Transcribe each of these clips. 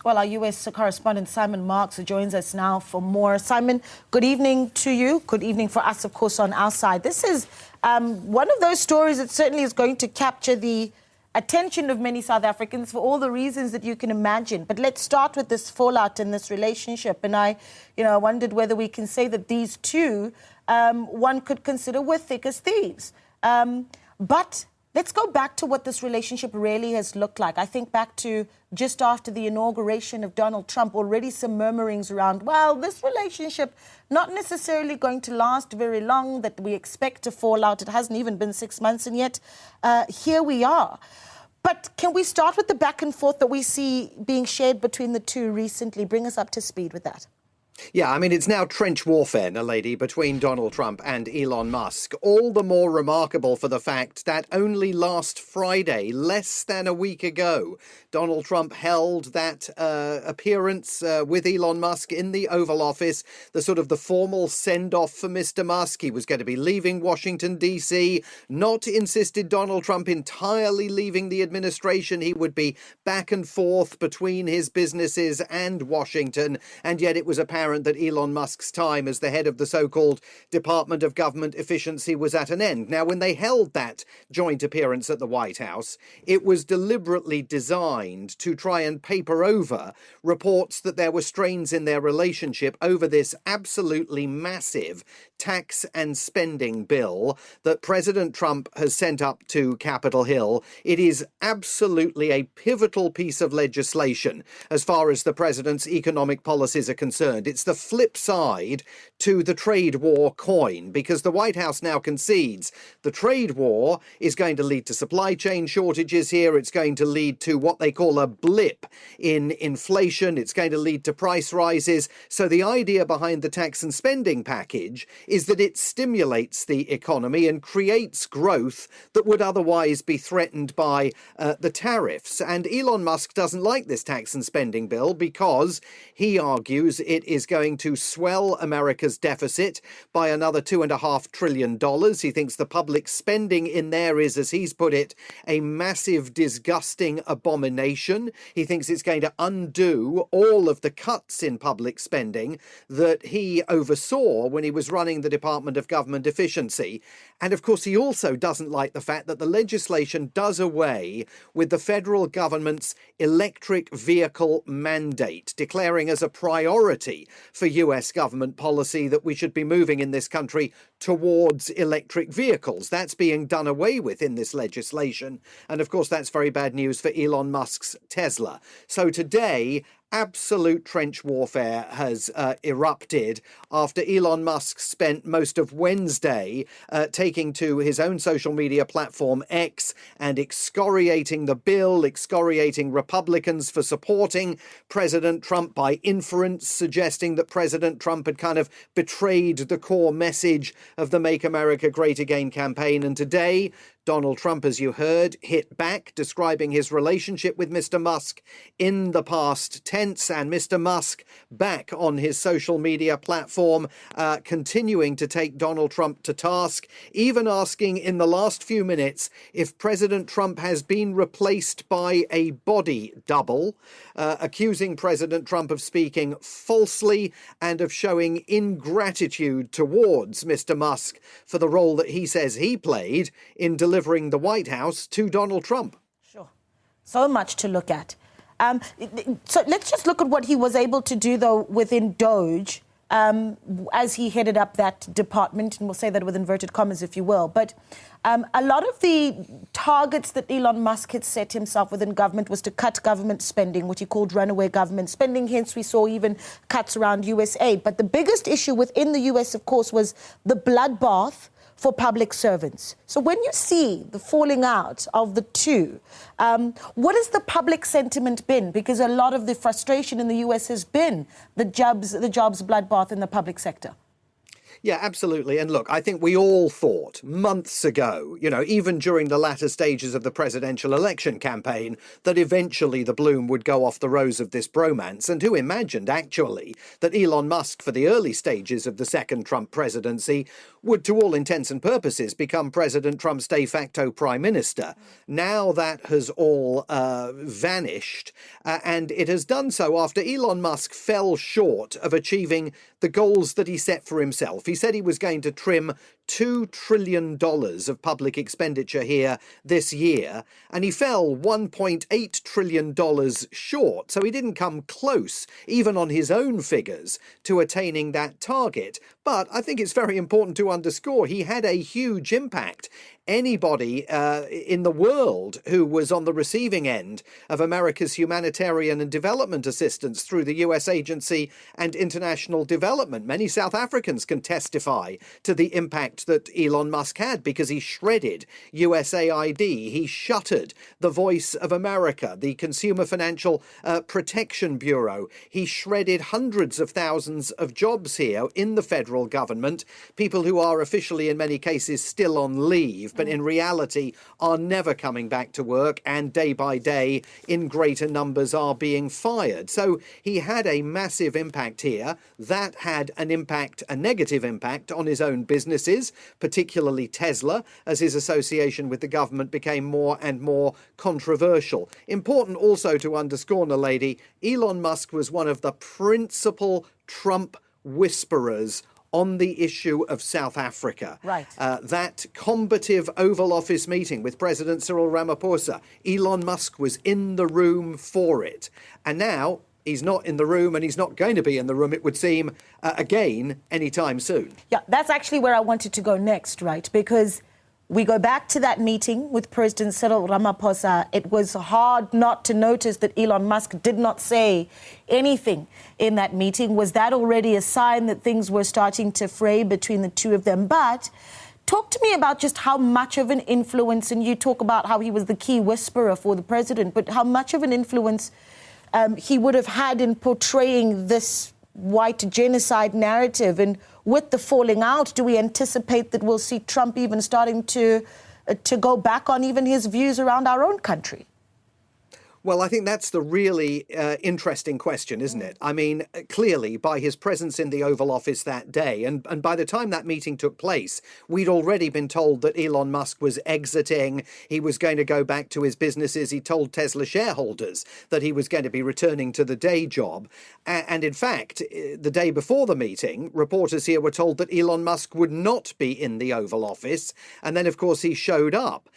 Well, our U.S. correspondent Simon Marks joins us now for more. Simon, good evening to you. Good evening for us, of course, on our side. This is one of those stories that certainly is going to capture the attention of many South Africans for all the reasons that you can imagine. But let's start with this fallout in this relationship. And I wondered whether we can say that these two, one could consider were thick as thieves. But let's go back to what this relationship really has looked like. I think back to just after the inauguration of Donald Trump, already some murmurings around, well, this relationship not necessarily going to last very long, that we expect to fall out. It hasn't even been 6 months, and yet here we are. But can we start with the back and forth that we see being shared between the two recently? Bring us up to speed with that. Yeah, I mean, it's now trench warfare, Naledi, between Donald Trump and Elon Musk. All the more remarkable for the fact that only last Friday, less than a week ago, Donald Trump held that appearance with Elon Musk in the Oval Office, the formal send-off for Mr. Musk. He was going to be leaving Washington, D.C., not insisted Donald Trump entirely leaving the administration. He would be back and forth between his businesses and Washington, and yet it was apparent that Elon Musk's time as the head of the so-called Department of Government Efficiency was at an end. Now, when they held that joint appearance at the White House, it was deliberately designed to try and paper over reports that there were strains in their relationship over this absolutely massive tax and spending bill that President Trump has sent up to Capitol Hill. It is absolutely a pivotal piece of legislation as far as the president's economic policies are concerned. It's the flip side to the trade war coin, because the White House now concedes the trade war is going to lead to supply chain shortages here. It's going to lead to what they call a blip in inflation. It's going to lead to price rises. So the idea behind the tax and spending package is that it stimulates the economy and creates growth that would otherwise be threatened by the tariffs. And Elon Musk doesn't like this tax and spending bill because he argues it is going to swell America's deficit by another $2.5 trillion. He thinks the public spending in there is, as he's put it, a massive, disgusting abomination. He thinks it's going to undo all of the cuts in public spending that he oversaw when he was running the Department of Government Efficiency. And of course, he also doesn't like the fact that the legislation does away with the federal government's electric vehicle mandate, declaring as a priority for US government policy that we should be moving in this country towards electric vehicles. That's being done away with in this legislation. And of course, that's very bad news for Elon Musk's Tesla. So today, absolute trench warfare has erupted after Elon Musk spent most of Wednesday taking to his own social media platform X and excoriating the bill, excoriating Republicans for supporting President Trump by inference, suggesting that President Trump had kind of betrayed the core message of the Make America Great Again campaign. And today, Donald Trump, as you heard, hit back, describing his relationship with Mr. Musk in the past tense, and Mr. Musk back on his social media platform, continuing to take Donald Trump to task, even asking in the last few minutes if President Trump has been replaced by a body double, accusing President Trump of speaking falsely and of showing ingratitude towards Mr. Musk for the role that he says he played in delivering the White House to Donald Trump. Sure. So much to look at. So let's just look at what he was able to do, though, within Doge as he headed up that department, and we'll say that with inverted commas, if you will. But a lot of the targets that Elon Musk had set himself within government was to cut government spending, which he called runaway government spending. Hence, we saw even cuts around US aid. But the biggest issue within the US, of course, was the bloodbath for public servants. So when you see the falling out of the two, what has the public sentiment been? Because a lot of the frustration in the US has been the jobs bloodbath in the public sector. Yeah, absolutely. And look, I think we all thought months ago, even during the latter stages of the presidential election campaign, that eventually the bloom would go off the rose of this bromance. And who imagined, actually, that Elon Musk, for the early stages of the second Trump presidency, would, to all intents and purposes, become President Trump's de facto prime minister. Now that has all vanished, and it has done so after Elon Musk fell short of achieving the goals that he set for himself. He said he was going to trim $2 trillion of public expenditure here this year, and he fell $1.8 trillion short. So he didn't come close, even on his own figures, to attaining that target. But I think it's very important to underscore he had a huge impact. Anybody in the world who was on the receiving end of America's humanitarian and development assistance through the US Agency and International Development, many South Africans can testify to the impact that Elon Musk had, because he shredded USAID, he shuttered the Voice of America, the Consumer Financial Protection Bureau. He shredded hundreds of thousands of jobs here in the federal government, people who are officially in many cases still on leave, but in reality are never coming back to work, and day by day in greater numbers are being fired. So he had a massive impact here. That had an impact, a negative impact, on his own businesses, particularly Tesla, as his association with the government became more and more controversial. Important also to underscore, Naledi, Elon Musk was one of the principal Trump whisperers on the issue of South Africa. Right. That combative Oval Office meeting with President Cyril Ramaphosa, Elon Musk was in the room for it. And now he's not in the room, and he's not going to be in the room, it would seem, again, anytime soon. Yeah, that's actually where I wanted to go next, right? Because we go back to that meeting with President Cyril Ramaphosa. It was hard not to notice that Elon Musk did not say anything in that meeting. Was that already a sign that things were starting to fray between the two of them? But talk to me about just how much of an influence, and you talk about how he was the key whisperer for the president, but how much of an influence he would have had in portraying this white genocide narrative. And with the falling out, do we anticipate that we'll see Trump even starting to go back on even his views around our own country? Well, I think that's the really interesting question, isn't it? I mean, clearly, by his presence in the Oval Office that day, and by the time that meeting took place, we'd already been told that Elon Musk was exiting. He was going to go back to his businesses. He told Tesla shareholders that he was going to be returning to the day job. And in fact, the day before the meeting, reporters here were told that Elon Musk would not be in the Oval Office. And then, of course, he showed up.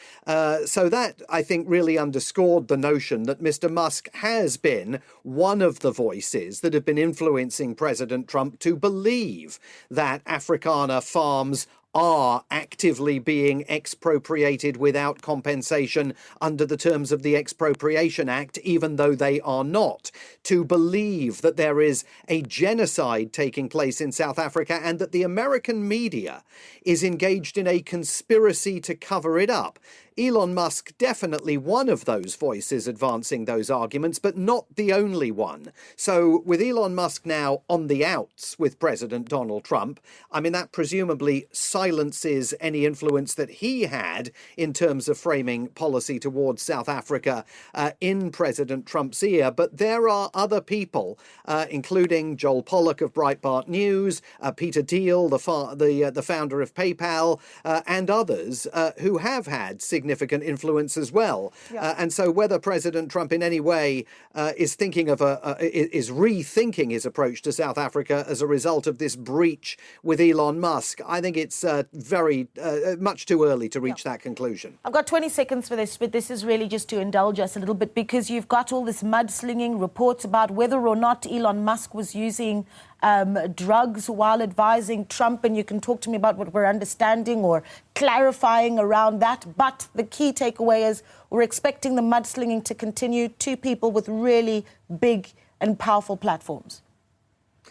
So that, I think, really underscored the notion that Mr. Musk has been one of the voices that have been influencing President Trump to believe that Afrikaner farms are actively being expropriated without compensation under the terms of the Expropriation Act, even though they are not, to believe that there is a genocide taking place in South Africa and that the American media is engaged in a conspiracy to cover it up. Elon Musk, definitely one of those voices advancing those arguments, but not the only one. So with Elon Musk now on the outs with President Donald Trump, I mean, that presumably silences any influence that he had in terms of framing policy towards South Africa in President Trump's ear. But there are other people, including Joel Pollak of Breitbart News, Peter Thiel, the founder of PayPal, and others who have had significant influence as well. Yeah. And so whether President Trump in any way is thinking of is rethinking his approach to South Africa as a result of this breach with Elon Musk, I think it's very much too early to reach that conclusion. I've got 20 seconds for this, but this is really just to indulge us a little bit, because you've got all this mudslinging reports about whether or not Elon Musk was using drugs while advising Trump, and you can talk to me about what we're understanding or clarifying around that. But the key takeaway is we're expecting the mudslinging to continue. Two people with really big and powerful platforms.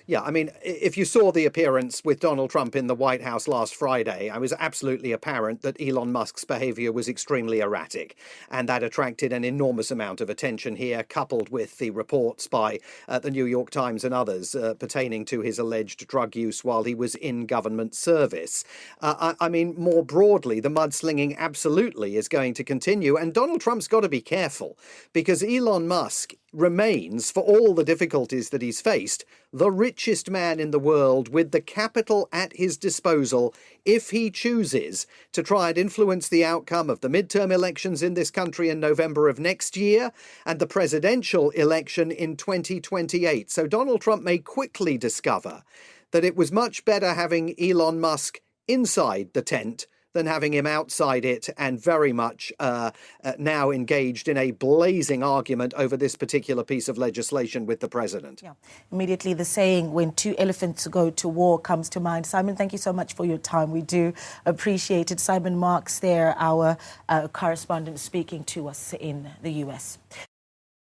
Yeah, I mean, if you saw the appearance with Donald Trump in the White House last Friday, it was absolutely apparent that Elon Musk's behavior was extremely erratic. And that attracted an enormous amount of attention here, coupled with the reports by the New York Times and others pertaining to his alleged drug use while he was in government service. I mean, more broadly, the mudslinging absolutely is going to continue. And Donald Trump's got to be careful, because Elon Musk remains, for all the difficulties that he's faced, the richest man in the world with the capital at his disposal if he chooses to try and influence the outcome of the midterm elections in this country in November of next year and the presidential election in 2028. So Donald Trump may quickly discover that it was much better having Elon Musk inside the tent than having him outside it and very much now engaged in a blazing argument over this particular piece of legislation with the president. Yeah. Immediately the saying, when two elephants go to war, comes to mind. Simon, thank you so much for your time. We do appreciate it. Simon Marks there, our correspondent speaking to us in the US.